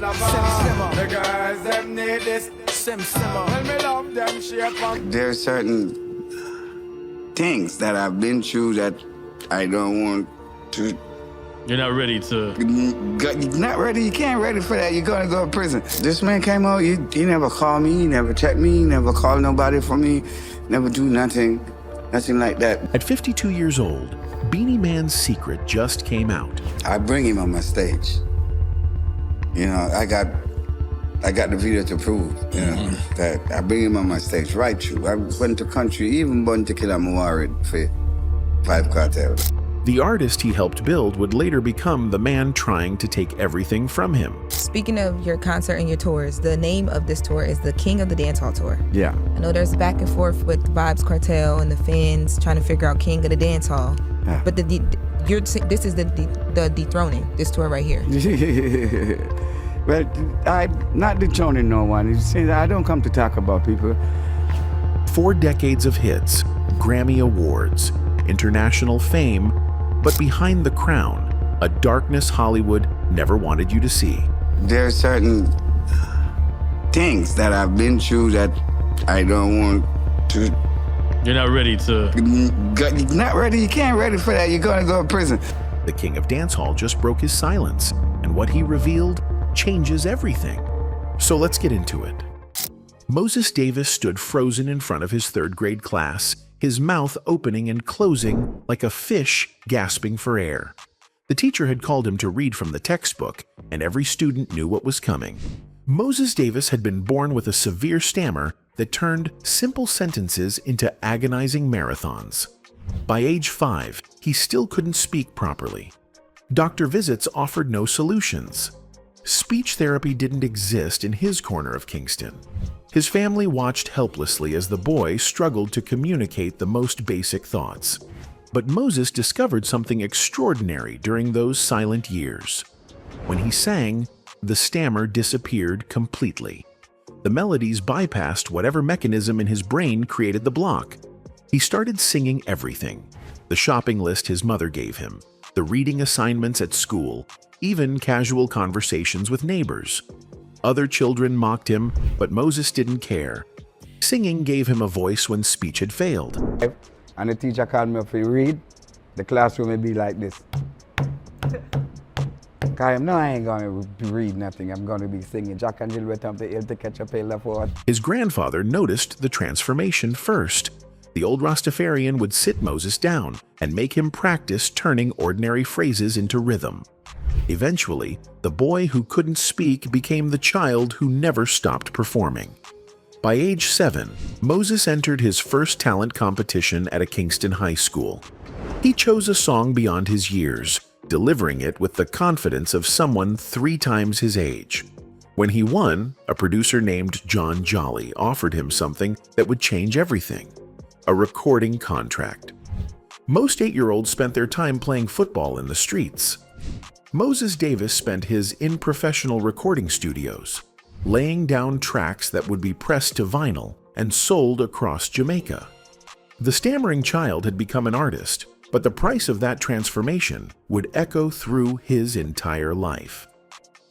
The girls them need this. When me love them shape up. There's certain things that I've been through that I don't want to. You're not ready to. Not ready. You can't ready for that. You're gonna go to prison. This man came out. He never called me. He never checked me. He never called nobody for me. Never do nothing like that. At 52 years old, Beenie Man's secret just came out. I bring him on my stage. You know, I got the video to prove, you know, that I bring him on my stage right through. I went to country, even born to kill a Muarid for 5 cartels. The artist he helped build would later become the man trying to take everything from him. Speaking of your concert and your tours, the name of this tour is the King of the Dancehall Tour. Yeah. I know there's back and forth with the Vibes Cartel and the fans trying to figure out King of the Dancehall. Yeah. But this is the dethroning, this tour right here. Well, I'm not dethroning no one. I don't come to talk about people. 4 decades of hits, Grammy Awards, international fame, but behind the crown, a darkness Hollywood never wanted you to see. There are certain things that I've been through that I don't want to. You're not ready to. Not ready. You can't ready for that. You're gonna go to prison. The King of Dancehall just broke his silence, and what he revealed changes everything. So let's get into it. Moses Davis stood frozen in front of his 3rd grade class, his mouth opening and closing like a fish gasping for air. The teacher had called him to read from the textbook, and every student knew what was coming. Moses Davis had been born with a severe stammer that turned simple sentences into agonizing marathons. By age 5, he still couldn't speak properly. Doctor visits offered no solutions. Speech therapy didn't exist in his corner of Kingston. His family watched helplessly as the boy struggled to communicate the most basic thoughts. But Moses discovered something extraordinary during those silent years. When he sang, the stammer disappeared completely. The melodies bypassed whatever mechanism in his brain created the block. He started singing everything: the shopping list his mother gave him, the reading assignments at school, even casual conversations with neighbors. Other children mocked him, but Moses didn't care. Singing gave him a voice when speech had failed. And the teacher called me up to read, the classroom would be like this. I ain't going to read nothing. I'm going to be singing Jack and Jill went up the hill to catch a pail of water. His grandfather noticed the transformation first. The old Rastafarian would sit Moses down and make him practice turning ordinary phrases into rhythm. Eventually, the boy who couldn't speak became the child who never stopped performing. By age 7, Moses entered his first talent competition at a Kingston high school. He chose a song beyond his years, delivering it with the confidence of someone 3 times his age. When he won, a producer named John Jolly offered him something that would change everything: a recording contract. Most 8-year-olds spent their time playing football in the streets. Moses Davis spent his in professional recording studios, laying down tracks that would be pressed to vinyl and sold across Jamaica. The stammering child had become an artist, but the price of that transformation would echo through his entire life.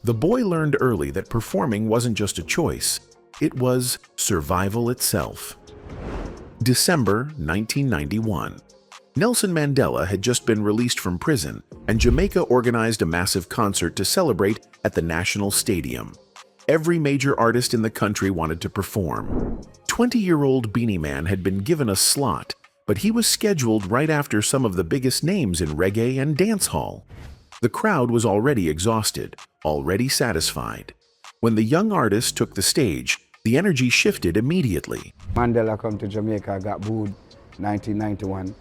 The boy learned early that performing wasn't just a choice, it was survival itself. December 1991. Nelson Mandela had just been released from prison, and Jamaica organized a massive concert to celebrate at the National Stadium. Every major artist in the country wanted to perform. 20-year-old Beenie Man had been given a slot, but he was scheduled right after some of the biggest names in reggae and dancehall. The crowd was already exhausted, already satisfied. When the young artist took the stage, the energy shifted immediately. Mandela come to Jamaica, got booed 1991.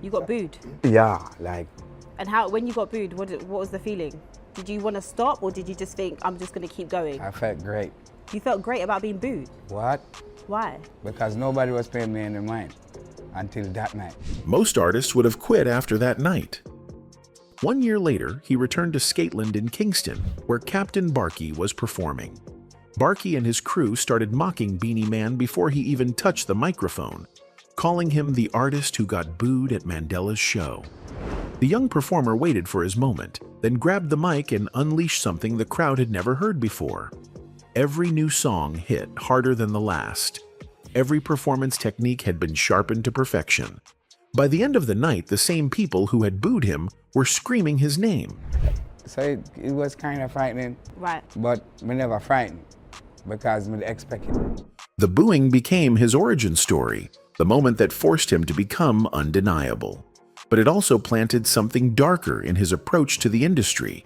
You got booed? Yeah, like. And when you got booed, what was the feeling? Did you want to stop, or did you just think, I'm just going to keep going? I felt great. You felt great about being booed? What? Why? Because nobody was paying me any mind until that night. Most artists would have quit after that night. 1 year later, he returned to Skateland in Kingston, where Captain Barkey was performing. Barkey and his crew started mocking Beenie Man before he even touched the microphone, calling him the artist who got booed at Mandela's show. The young performer waited for his moment, then grabbed the mic and unleashed something the crowd had never heard before. Every new song hit harder than the last. Every performance technique had been sharpened to perfection. By the end of the night, the same people who had booed him were screaming his name. So it was kind of frightening, Right. but me never frightened because me expect it. The booing became his origin story, the moment that forced him to become undeniable. But it also planted something darker in his approach to the industry.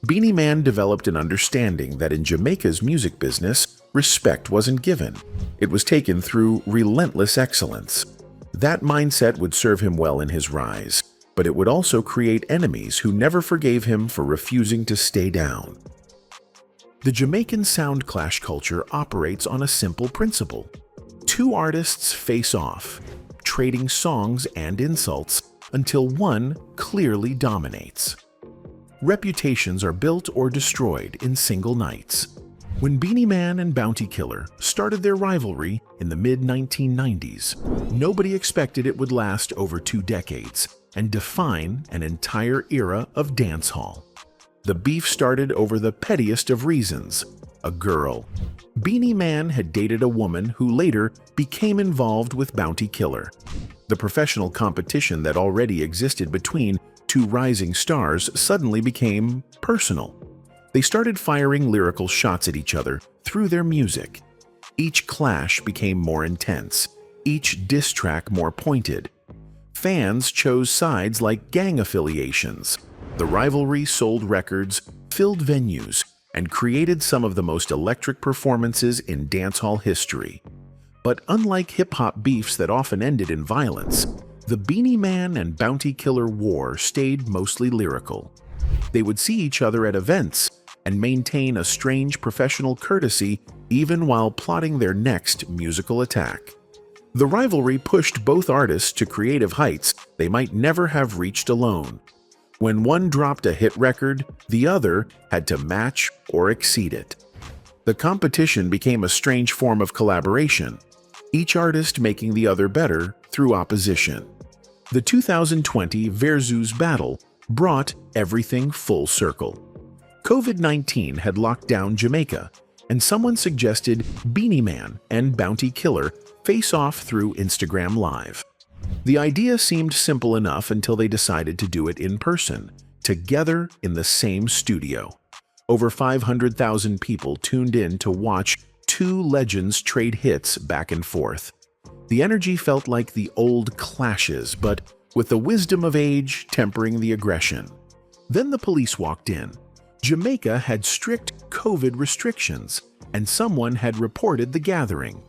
Beenie Man developed an understanding that in Jamaica's music business, respect wasn't given. It was taken through relentless excellence. That mindset would serve him well in his rise, but it would also create enemies who never forgave him for refusing to stay down. The Jamaican sound clash culture operates on a simple principle. Two artists face off, trading songs and insults until one clearly dominates. Reputations are built or destroyed in single nights. When Beenie Man and Bounty Killer started their rivalry in the mid-1990s, nobody expected it would last over 2 decades and define an entire era of dancehall. The beef started over the pettiest of reasons, a girl. Beenie Man had dated a woman who later became involved with Bounty Killer. The professional competition that already existed between two rising stars suddenly became personal. They started firing lyrical shots at each other through their music. Each clash became more intense, each diss track more pointed. Fans chose sides like gang affiliations. The rivalry sold records, filled venues, and created some of the most electric performances in dancehall history. But unlike hip-hop beefs that often ended in violence, the Beenie Man and Bounty Killer war stayed mostly lyrical. They would see each other at events and maintain a strange professional courtesy even while plotting their next musical attack. The rivalry pushed both artists to creative heights they might never have reached alone. When one dropped a hit record, the other had to match or exceed it. The competition became a strange form of collaboration, each artist making the other better through opposition. The 2020 Versus battle brought everything full circle. COVID-19 had locked down Jamaica, and someone suggested Beenie Man and Bounty Killer face off through Instagram Live. The idea seemed simple enough until they decided to do it in person, together in the same studio. Over 500,000 people tuned in to watch two legends trade hits back and forth. The energy felt like the old clashes, but with the wisdom of age tempering the aggression. Then the police walked in. Jamaica had strict COVID restrictions, and someone had reported the gathering.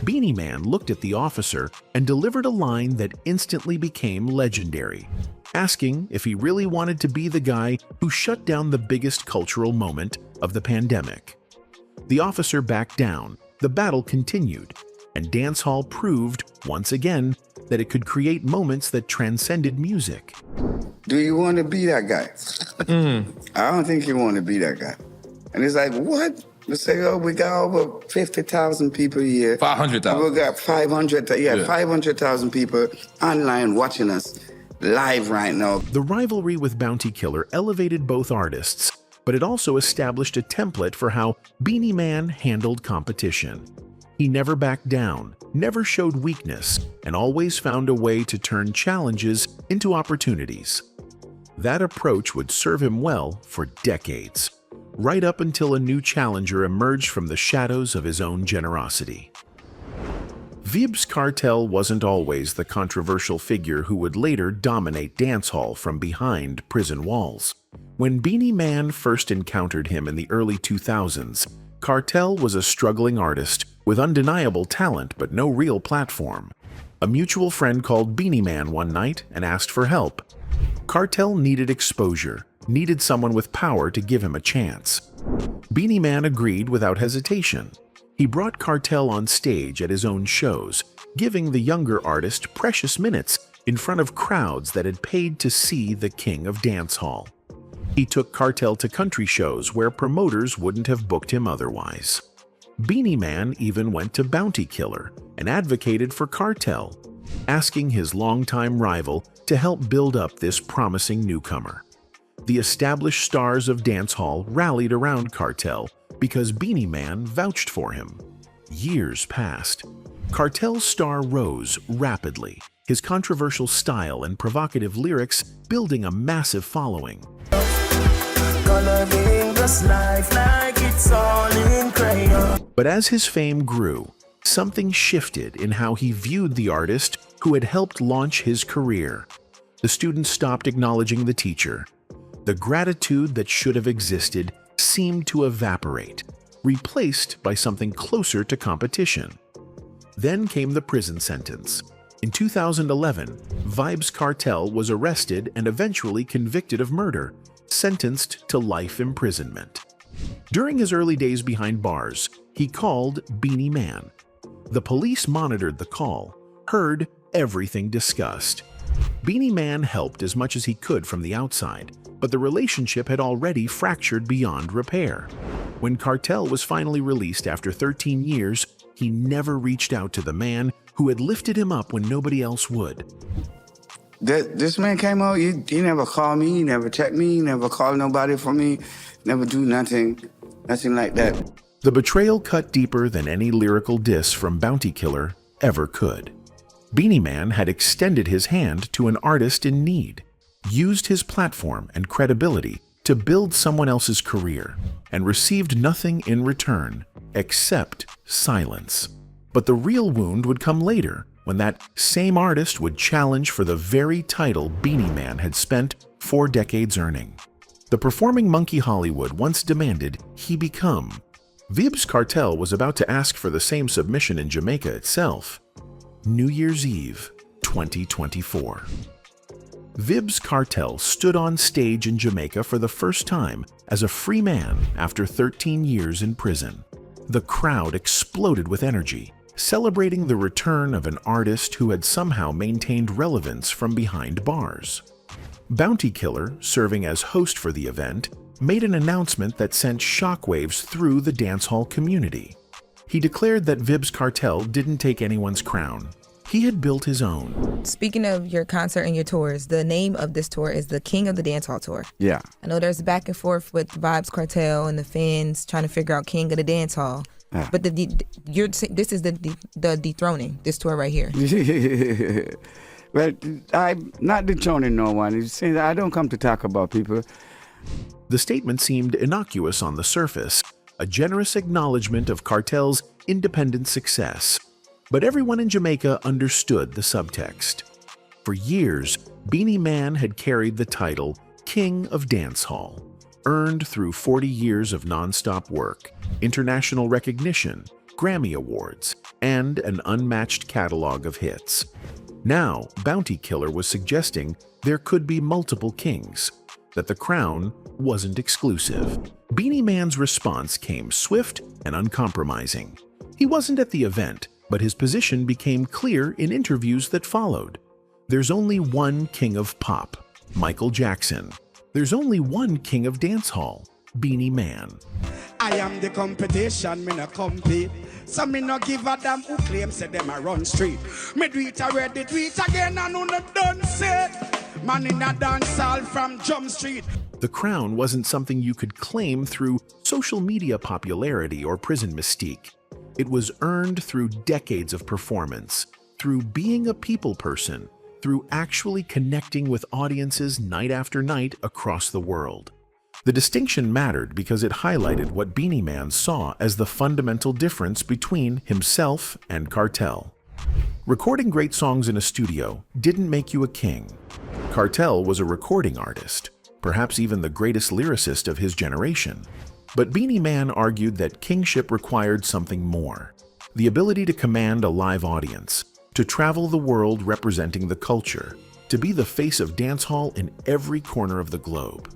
Beenie Man looked at the officer and delivered a line that instantly became legendary, asking if he really wanted to be the guy who shut down the biggest cultural moment of the pandemic. The officer backed down, the battle continued, and dancehall proved, once again, that it could create moments that transcended music. Do you want to be that guy? I don't think you want to be that guy. And it's like, what? We say, oh, we got over 50,000 people here. 500,000. We got 500,000 people online watching us live right now. The rivalry with Bounty Killer elevated both artists, but it also established a template for how Beenie Man handled competition. He never backed down, never showed weakness, and always found a way to turn challenges into opportunities. That approach would serve him well for decades, right up until a new challenger emerged from the shadows of his own generosity. Vybz Kartel wasn't always the controversial figure who would later dominate dancehall from behind prison walls. When Beenie Man first encountered him in the early 2000s, Kartel was a struggling artist with undeniable talent but no real platform. A mutual friend called Beenie Man one night and asked for help. Kartel needed exposure, needed someone with power to give him a chance. Beenie Man agreed without hesitation. He brought Kartel on stage at his own shows, giving the younger artist precious minutes in front of crowds that had paid to see the King of Dancehall. He took Kartel to country shows where promoters wouldn't have booked him otherwise. Beenie Man even went to Bounty Killer and advocated for Kartel, asking his longtime rival to help build up this promising newcomer. The established stars of dancehall rallied around Cartel because Beenie Man vouched for him. Years passed. Cartel's star rose rapidly, his controversial style and provocative lyrics building a massive following. But as his fame grew, something shifted in how he viewed the artist who had helped launch his career. The students stopped acknowledging the teacher. The gratitude that should have existed seemed to evaporate, replaced by something closer to competition. Then came the prison sentence. In 2011, Vybz Kartel was arrested and eventually convicted of murder, sentenced to life imprisonment. During his early days behind bars, he called Beenie Man. The police monitored the call, heard everything discussed. Beenie Man helped as much as he could from the outside, but the relationship had already fractured beyond repair. When Cartel was finally released after 13 years, he never reached out to the man who had lifted him up when nobody else would. This man came out, he never called me, he never checked me, he never called nobody for me, never do nothing like that. The betrayal cut deeper than any lyrical diss from Bounty Killer ever could. Beenie Man had extended his hand to an artist in need, used his platform and credibility to build someone else's career, and received nothing in return except silence. But the real wound would come later, when that same artist would challenge for the very title Beenie Man had spent 4 decades earning. The performing monkey Hollywood once demanded he become. Vybz Kartel was about to ask for the same submission in Jamaica itself. New Year's Eve, 2024. Vybz Kartel stood on stage in Jamaica for the first time as a free man after 13 years in prison. The crowd exploded with energy, celebrating the return of an artist who had somehow maintained relevance from behind bars. Bounty Killer, serving as host for the event, made an announcement that sent shockwaves through the dancehall community. He declared that Vybz Kartel didn't take anyone's crown. He had built his own. Speaking of your concert and your tours, the name of this tour is the King of the Dancehall Tour. Yeah. I know there's back and forth with Vybz Kartel and the fans trying to figure out King of the Dancehall. Yeah. But this is the dethroning, this tour right here. Well, I'm not dethroning no one. You see, I don't come to talk about people. The statement seemed innocuous on the surface, a generous acknowledgement of Kartel's independent success. But everyone in Jamaica understood the subtext. For years, Beenie Man had carried the title King of Dancehall, earned through 40 years of non-stop work, international recognition, Grammy Awards, and an unmatched catalog of hits. Now, Bounty Killer was suggesting there could be multiple kings, that the crown wasn't exclusive. Beenie Man's response came swift and uncompromising. He wasn't at the event, but his position became clear in interviews that followed. There's only one king of pop, Michael Jackson. There's only one king of dancehall, Beenie Man. I am the competition, me no compete. So me no give a damn who claim say them a run street. Me do it already, do it again and who no done say. Man in a dancehall from Jump Street. The crown wasn't something you could claim through social media popularity or prison mystique. It was earned through decades of performance, through being a people person, through actually connecting with audiences night after night across the world. The distinction mattered because it highlighted what Beenie Man saw as the fundamental difference between himself and Kartel. Recording great songs in a studio didn't make you a king. Kartel was a recording artist, perhaps even the greatest lyricist of his generation. But Beenie Man argued that kingship required something more: the ability to command a live audience, to travel the world representing the culture, to be the face of dancehall in every corner of the globe.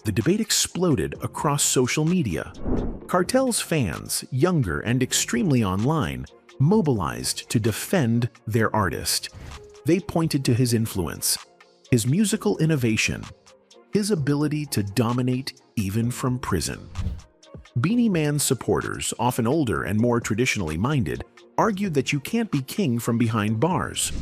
The debate exploded across social media. Kartel's fans, younger and extremely online, mobilized to defend their artist. They pointed to his influence, his musical innovation, his ability to dominate even from prison. Beenie Man's supporters, often older and more traditionally minded, argued that you can't be king from behind bars,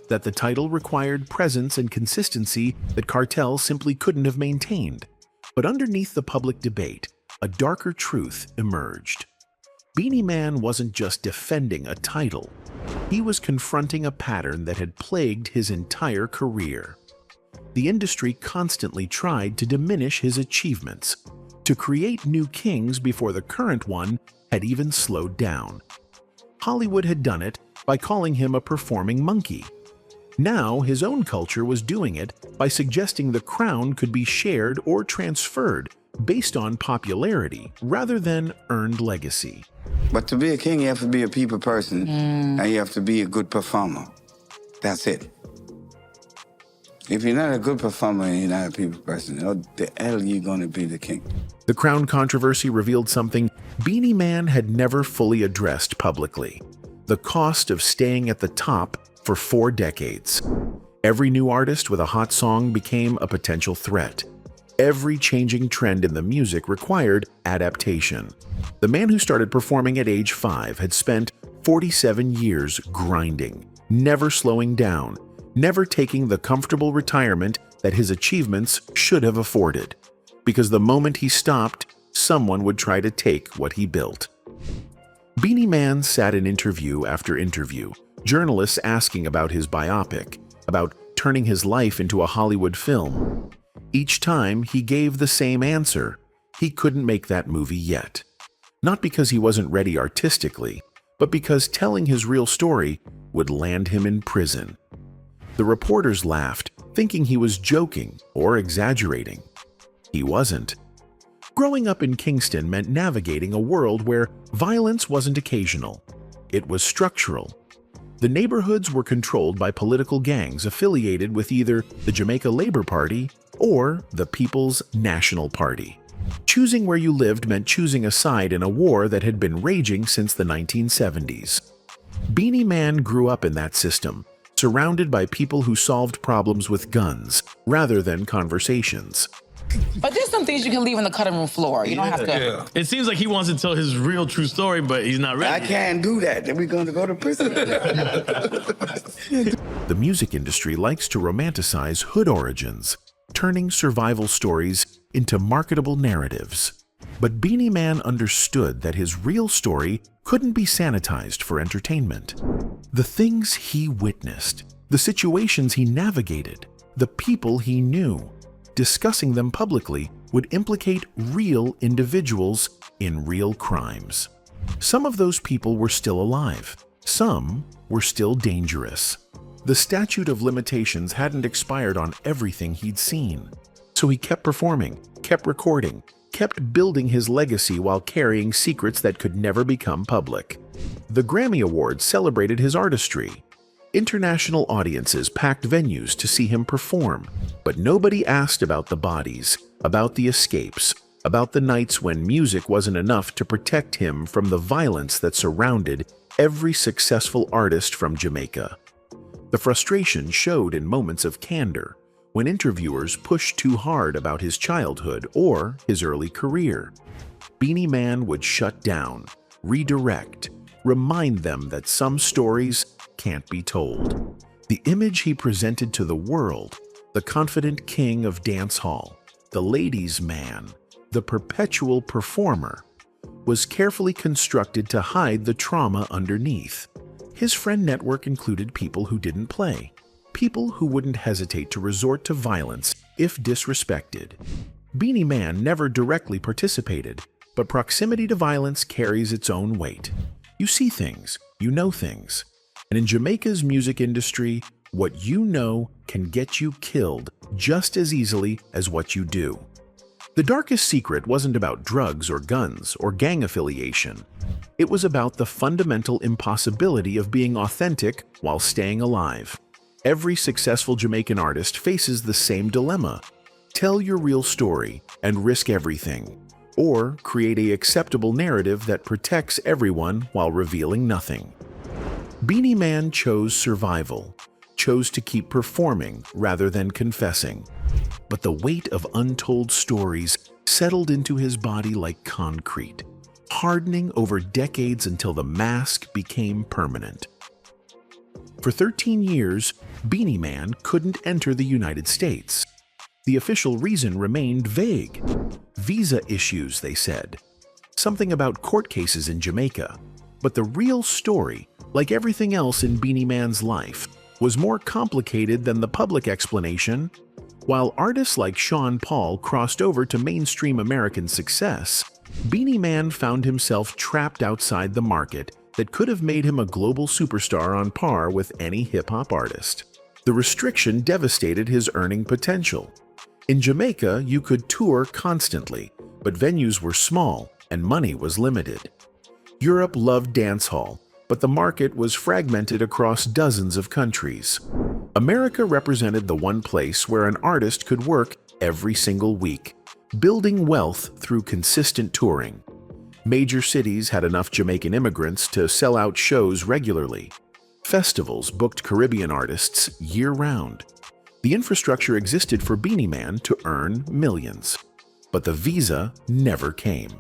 that the title required presence and consistency that Kartel simply couldn't have maintained. But underneath the public debate, a darker truth emerged. Beenie Man wasn't just defending a title. He was confronting a pattern that had plagued his entire career. The industry constantly tried to diminish his achievements, to create new kings before the current one had even slowed down. Hollywood had done it by calling him a performing monkey. Now his own culture was doing it by suggesting the crown could be shared or transferred based on popularity rather than earned legacy. But to be a king, you have to be a people person, and you have to be a good performer. That's it. If you're not a good performer and you're not a people person, how the hell are you going to be the king? The crown controversy revealed something Beenie Man had never fully addressed publicly: the cost of staying at the top for 4 decades. Every new artist with a hot song became a potential threat. Every changing trend in the music required adaptation. The man who started performing at age 5 had spent 47 years grinding, never slowing down, never taking the comfortable retirement that his achievements should have afforded. Because the moment he stopped, someone would try to take what he built. Beenie Man sat in interview after interview, journalists asking about his biopic, about turning his life into a Hollywood film. Each time he gave the same answer: he couldn't make that movie yet. Not because he wasn't ready artistically, but because telling his real story would land him in prison. The reporters laughed, thinking he was joking or exaggerating. He wasn't. Growing up in Kingston meant navigating a world where violence wasn't occasional. It was structural. The neighborhoods were controlled by political gangs affiliated with either the Jamaica Labour Party or the People's National Party. Choosing where you lived meant choosing a side in a war that had been raging since the 1970s. Beenie Man grew up in that system, surrounded by people who solved problems with guns rather than conversations. But there's some things you can leave on the cutting room floor. You don't have to. Yeah. It seems like he wants to tell his real true story, but he's not ready. I can't do that. Then we're going to go to prison. The music industry likes to romanticize hood origins, turning survival stories into marketable narratives. But Beenie Man understood that his real story couldn't be sanitized for entertainment. The things he witnessed, the situations he navigated, the people he knew, discussing them publicly would implicate real individuals in real crimes. Some of those people were still alive. Some were still dangerous. The statute of limitations hadn't expired on everything he'd seen. So he kept performing, kept recording, kept building his legacy while carrying secrets that could never become public. The Grammy Awards celebrated his artistry. International audiences packed venues to see him perform, but nobody asked about the bodies, about the escapes, about the nights when music wasn't enough to protect him from the violence that surrounded every successful artist from Jamaica. The frustration showed in moments of candor, when interviewers pushed too hard about his childhood or his early career. Beenie Man would shut down, redirect, remind them that some stories can't be told. The image he presented to the world, the confident king of dancehall, the ladies' man, the perpetual performer, was carefully constructed to hide the trauma underneath. His friend network included people who didn't play, people who wouldn't hesitate to resort to violence if disrespected. Beenie Man never directly participated, but proximity to violence carries its own weight. You see things, you know things. And in Jamaica's music industry, what you know can get you killed just as easily as what you do. The darkest secret wasn't about drugs or guns or gang affiliation. It was about the fundamental impossibility of being authentic while staying alive. Every successful Jamaican artist faces the same dilemma: tell your real story and risk everything, or create an acceptable narrative that protects everyone while revealing nothing. Beenie Man chose survival, chose to keep performing rather than confessing. But the weight of untold stories settled into his body like concrete, hardening over decades until the mask became permanent. For 13 years, Beenie Man couldn't enter the United States. The official reason remained vague. Visa issues, they said. Something about court cases in Jamaica. But the real story, like everything else in Beenie Man's life, was more complicated than the public explanation. While artists like Sean Paul crossed over to mainstream American success, Beenie Man found himself trapped outside the market that could have made him a global superstar on par with any hip-hop artist. The restriction devastated his earning potential. In Jamaica, you could tour constantly, but venues were small and money was limited. Europe loved dancehall, but the market was fragmented across dozens of countries. America represented the one place where an artist could work every single week, building wealth through consistent touring. Major cities had enough Jamaican immigrants to sell out shows regularly. Festivals booked Caribbean artists year-round. The infrastructure existed for Beenie Man to earn millions. But the visa never came.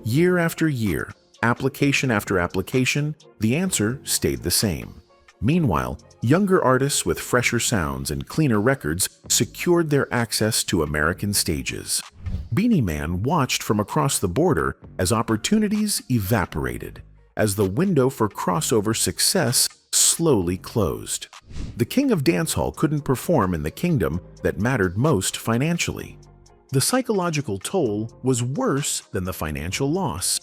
Year after year, application after application, the answer stayed the same. Meanwhile, younger artists with fresher sounds and cleaner records secured their access to American stages. Beenie Man watched from across the border as opportunities evaporated, as the window for crossover success slowly closed. The King of Dancehall couldn't perform in the kingdom that mattered most financially. The psychological toll was worse than the financial loss.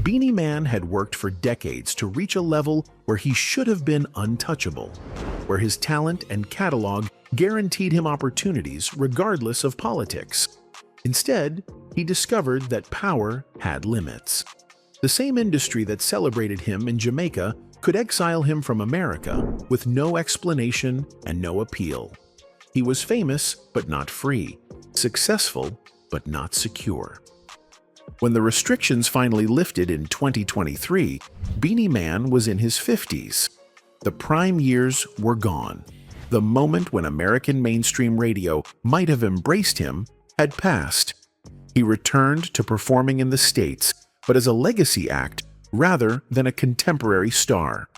Beenie Man had worked for decades to reach a level where he should have been untouchable, where his talent and catalog guaranteed him opportunities regardless of politics. Instead, he discovered that power had limits. The same industry that celebrated him in Jamaica could exile him from America with no explanation and no appeal. He was famous but not free, successful but not secure. When the restrictions finally lifted in 2023, Beenie Man was in his 50s. The prime years were gone. The moment when American mainstream radio might have embraced him had passed. He returned to performing in the States, but as a legacy act rather than a contemporary star.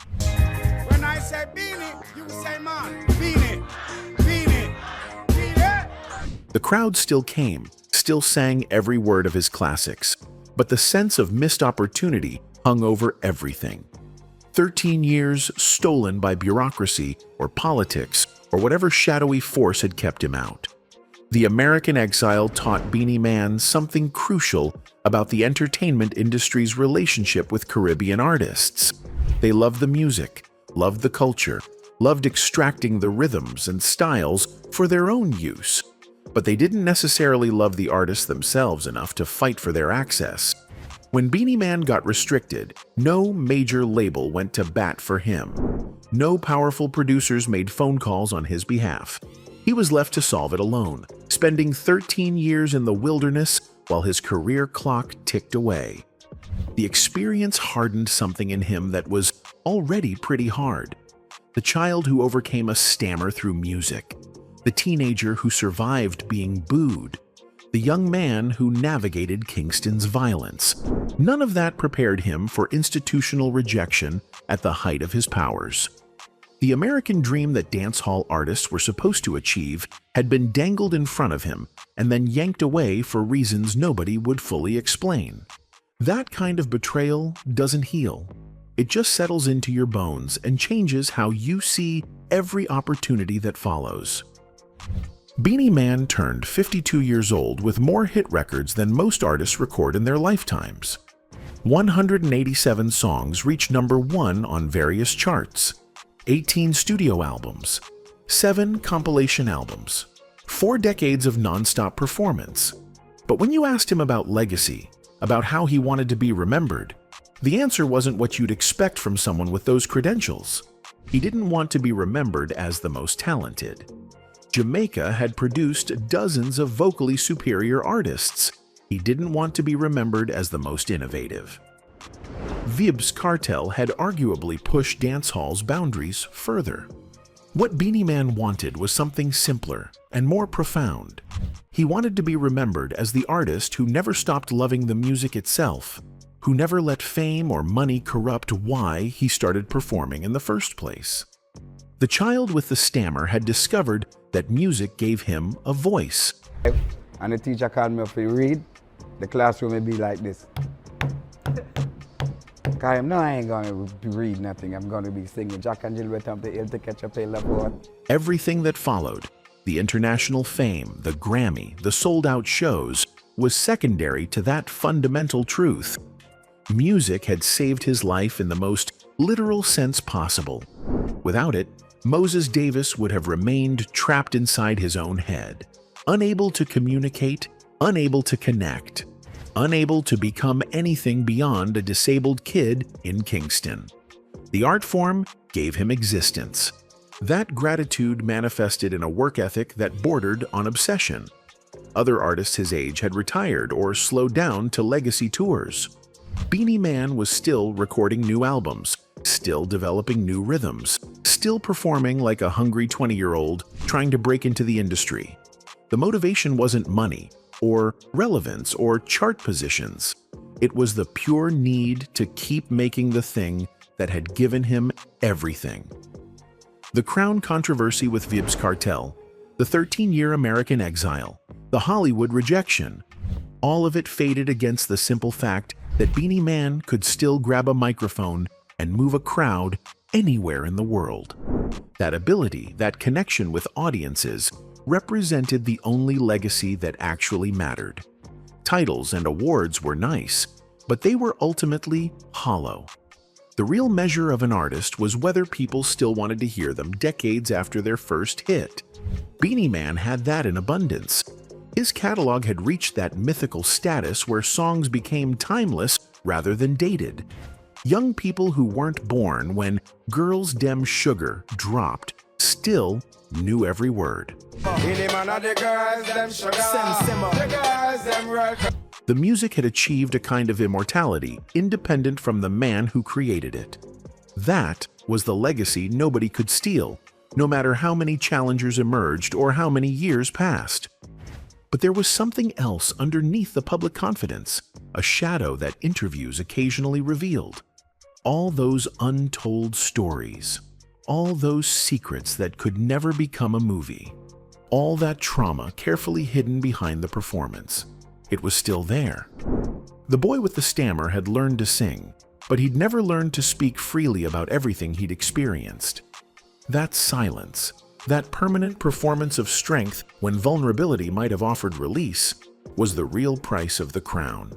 When I say Beenie, you say man. Beenie, Beenie, Beenie. The crowd still came, still sang every word of his classics, but the sense of missed opportunity hung over everything. 13 years stolen by bureaucracy or politics or whatever shadowy force had kept him out. The American exile taught Beenie Man something crucial about the entertainment industry's relationship with Caribbean artists. They loved the music, loved the culture, loved extracting the rhythms and styles for their own use. But they didn't necessarily love the artists themselves enough to fight for their access. When Beenie Man got restricted, no major label went to bat for him. No powerful producers made phone calls on his behalf. He was left to solve it alone, spending 13 years in the wilderness while his career clock ticked away. The experience hardened something in him that was already pretty hard. The child who overcame a stammer through music. The teenager who survived being booed. The young man who navigated Kingston's violence. None of that prepared him for institutional rejection at the height of his powers. The American dream that dancehall artists were supposed to achieve had been dangled in front of him and then yanked away for reasons nobody would fully explain. That kind of betrayal doesn't heal. It just settles into your bones and changes how you see every opportunity that follows. Beenie Man turned 52 years old with more hit records than most artists record in their lifetimes. 187 songs reached #1 on various charts. 18 studio albums, 7 compilation albums, 4 decades of non-stop performance. But when you asked him about legacy, about how he wanted to be remembered, the answer wasn't what you'd expect from someone with those credentials. He didn't want to be remembered as the most talented. Jamaica had produced dozens of vocally superior artists. He didn't want to be remembered as the most innovative. Vybz Kartel had arguably pushed dancehall's boundaries further. What Beenie Man wanted was something simpler and more profound. He wanted to be remembered as the artist who never stopped loving the music itself, who never let fame or money corrupt why he started performing in the first place. The child with the stammer had discovered that music gave him a voice. And the teacher called me up to read. The classroom would be like this. Because I ain't going to read nothing. I'm going to be singing Jack and Jill went up the hill to catch a pail of water. Everything that followed, the international fame, the Grammy, the sold-out shows, was secondary to that fundamental truth. Music had saved his life in the most literal sense possible. Without it, Moses Davis would have remained trapped inside his own head, unable to communicate, unable to connect, unable to become anything beyond a disabled kid in Kingston. The art form gave him existence. That gratitude manifested in a work ethic that bordered on obsession. Other artists his age had retired or slowed down to legacy tours. Beenie Man was still recording new albums, still developing new rhythms, still performing like a hungry 20-year-old trying to break into the industry. The motivation wasn't money, or relevance, or chart positions. It was the pure need to keep making the thing that had given him everything. The Crown controversy with Vybz Kartel, the 13-year American exile, the Hollywood rejection, all of it faded against the simple fact that Beenie Man could still grab a microphone and move a crowd anywhere in the world. That ability, that connection with audiences, represented the only legacy that actually mattered. Titles and awards were nice, but they were ultimately hollow. The real measure of an artist was whether people still wanted to hear them decades after their first hit. Beenie Man had that in abundance. His catalog had reached that mythical status where songs became timeless rather than dated. Young people who weren't born when Girls Dem Sugar dropped still knew every word. The music had achieved a kind of immortality, independent from the man who created it. That was the legacy nobody could steal, no matter how many challengers emerged or how many years passed. But there was something else underneath the public confidence, a shadow that interviews occasionally revealed. All those untold stories, all those secrets that could never become a movie, all that trauma carefully hidden behind the performance. It was still there. The boy with the stammer had learned to sing, but he'd never learned to speak freely about everything he'd experienced. That silence, that permanent performance of strength when vulnerability might have offered release, was the real price of the crown.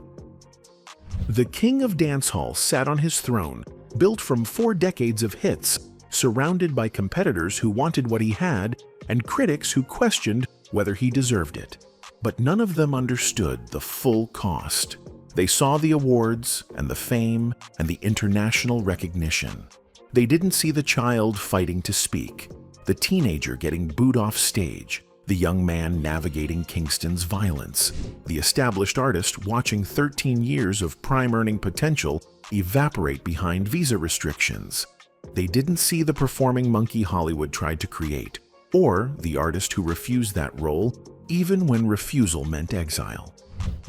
The King of Dancehall sat on his throne, built from 4 decades of hits, surrounded by competitors who wanted what he had and critics who questioned whether he deserved it. But none of them understood the full cost. They saw the awards and the fame and the international recognition. They didn't see the child fighting to speak, the teenager getting booed off stage, the young man navigating Kingston's violence, the established artist watching 13 years of prime-earning potential evaporate behind visa restrictions. They didn't see the performing monkey Hollywood tried to create, or the artist who refused that role even when refusal meant exile.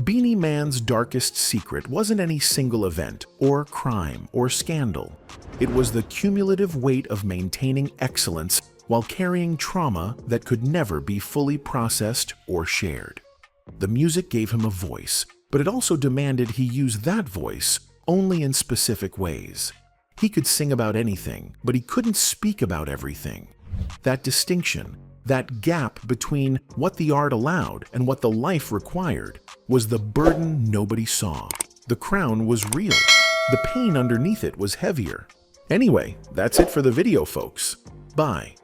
Beenie Man's darkest secret wasn't any single event, or crime, or scandal. It was the cumulative weight of maintaining excellence while carrying trauma that could never be fully processed or shared. The music gave him a voice, but it also demanded he use that voice only in specific ways. He could sing about anything, but he couldn't speak about everything. That distinction, that gap between what the art allowed and what the life required, was the burden nobody saw. The crown was real. The pain underneath it was heavier. Anyway, that's it for the video, folks. Bye.